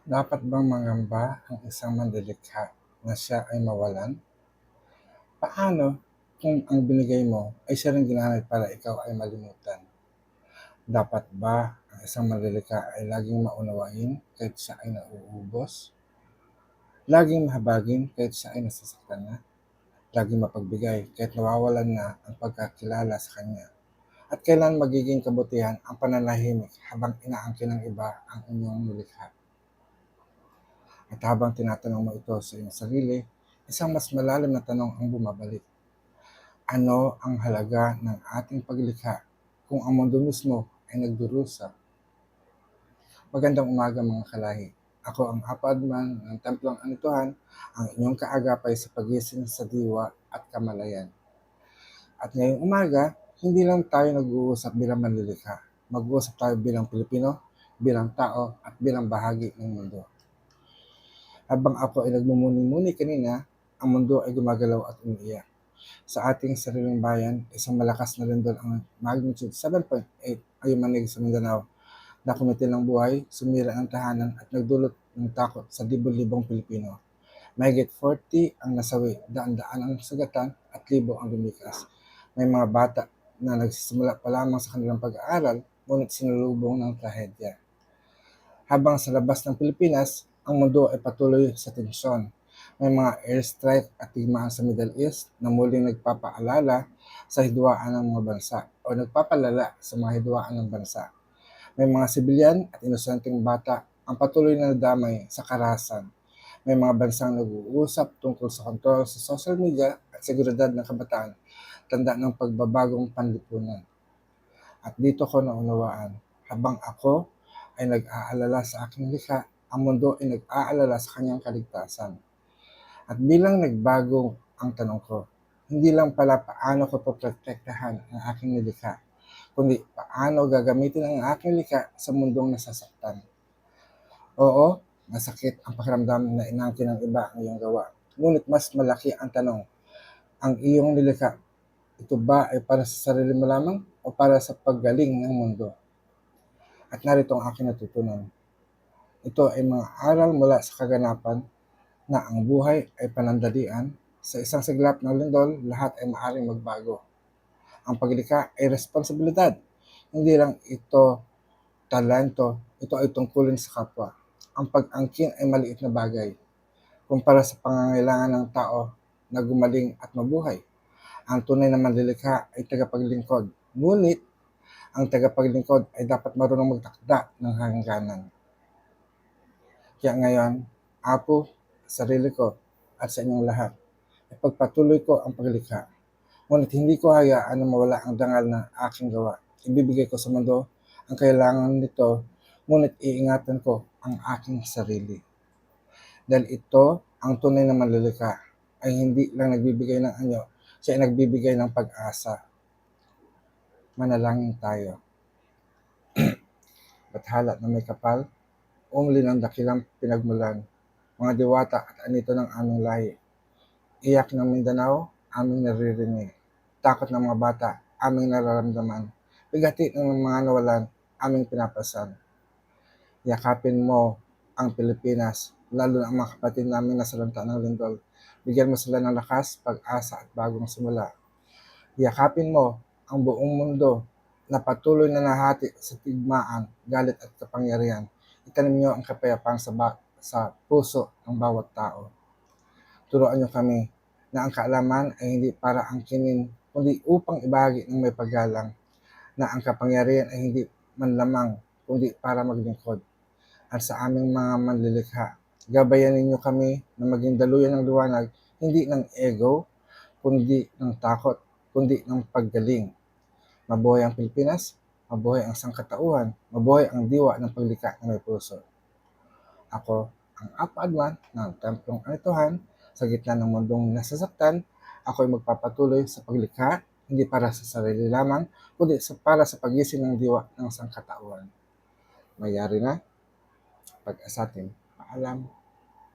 Dapat bang mangamba ang isang manlilikha na siya ay mawalan? Paano kung ang binigay mo ay siya ring ginamit para ikaw ay malimutan? Dapat ba ang isang manlilikha ay laging maunawain kahit siya ay nauubos? Laging mahabagin kahit siya ay nasasaktan na? Laging mapagbigay kahit nawawalan na ang pagkakilala sa kanya? At kailan magiging kabutihan ang pananahimik habang inaangkin ng iba ang inyong nilikha? At habang tinatanong mo ito sa iyong sarili, isang mas malalim na tanong ang bumabalik. Ano ang halaga ng ating paglikha kung ang mundo mismo ay nagdurusa? Magandang umaga mga kalahi. Ako ang Apadman ng Templong Anituhan, ang inyong kaagapay sa pagising sa diwa at kamalayan. At ngayong umaga, hindi lang tayo nag-uusap bilang manlilikha. Mag-uusap tayo bilang Pilipino, bilang tao, at bilang bahagi ng mundo. Habang ako ay nagmumuni-muni kanina, ang mundo ay gumagalaw at umiiyak. Sa ating sariling bayan, isang malakas na lindol ang magnitude 7.8 ay umanig sa Mindanao na kumitil ng buhay, sumira ng tahanan at nagdulot ng takot sa libo-libong Pilipino. Mahigit 40 ang nasawi, daan-daan ang sugatan at libo ang lumikas. May mga bata na nagsisimula pa lamang sa kanilang pag-aaral, ngunit sinulubong ng trahedya. Habang sa labas ng Pilipinas, ang mundo ay patuloy sa tensyon. May mga airstrike at digmaan sa Middle East na muling nagpapaalala sa hidwaan ng mga bansa o nagpapalala sa mga hidwaan ng bansa. May mga sibilyan at inosenteng bata ang patuloy na nadamay sa karahasan. May mga bansang nag-uusap tungkol sa kontrol sa social media at seguridad ng kabataan, tanda ng pagbabagong panlipunan. At dito ko naunawaan, habang ako ay nag-aalala sa aking likha, ang mundo ay nag-aalala sa kanyang kaligtasan. At bilang nagbago ang tanong ko, hindi lang pala paano ko poprotektahan ang aking nilikha, kundi paano gagamitin ang aking likha sa mundong nasasaktan. Oo, masakit ang pakiramdam na inangkin ng iba ang iyong gawa. Ngunit mas malaki ang tanong, ang iyong nilikha, ito ba ay para sa sarili mo lamang o para sa paggaling ng mundo? At narito ang aking natutunan. Ito ay mga aral mula sa kaganapan na ang buhay ay panandalian. Sa isang siglap ng lindol, lahat ay maaaring magbago. Ang paglikha ay responsibilidad. Hindi lang ito talento, ito ay tungkulin sa kapwa. Ang pag-angkin ay maliit na bagay kumpara sa pangangailangan ng tao na gumaling at mabuhay. Ang tunay na manlilikha ay tagapaglingkod. Ngunit, ang tagapaglingkod ay dapat marunong magtakda ng hangganan. Kaya ngayon, Apo, sarili ko at sa inyong lahat, ipagpatuloy ko ang paglikha. Ngunit hindi ko hayaan na mawala ang dangal na aking gawa. Ibibigay ko sa mundo ang kailangan nito, ngunit iingatan ko ang aking sarili. Dahil ito, ang tunay na manlilikha, ay hindi lang nagbibigay ng anyo, siya ay nagbibigay ng pag-asa. Manalangin tayo. Bathala na may kapal, umli ng dakilang pinagmulan, mga diwata at anito ng aming lahi. Iyak ng Mindanao, aming naririnig. Takot ng mga bata, aming nararamdaman. Bigati ng mga nawalan, aming pinapasan. Yakapin mo ang Pilipinas, lalo na ang mga kapatid namin na salanta ng lindol. Bigyan mo sila ng lakas, pag-asa at bagong simula. Yakapin mo ang buong mundo na patuloy na nahati sa tigmaan, galit at kapangyarihan. Itanim niyo ang kapayapaan sa puso ng bawat tao. Turuan niyo kami na ang kaalaman ay hindi para angkinin, kundi upang ibahagi ng may paggalang, na ang kapangyarihan ay hindi manlamang, kundi para maglingkod. At sa aming mga manlilikha, gabayan ninyo kami na maging daluyan ng liwanag, hindi ng ego, kundi ng takot, kundi ng paggaling. Mabuhay ang Pilipinas, mabuhay ang sangkatauhan, mabuhay ang diwa ng paglikha ng may puso. Ako ang Apadman ng Templong Anituhan sa gitna ng mundong nasasaktan. Ako ay magpapatuloy sa paglikha, hindi para sa sarili lamang, kundi para sa pagising ng diwa ng sangkatauhan. Mayari na, pag-asatin. Paalam.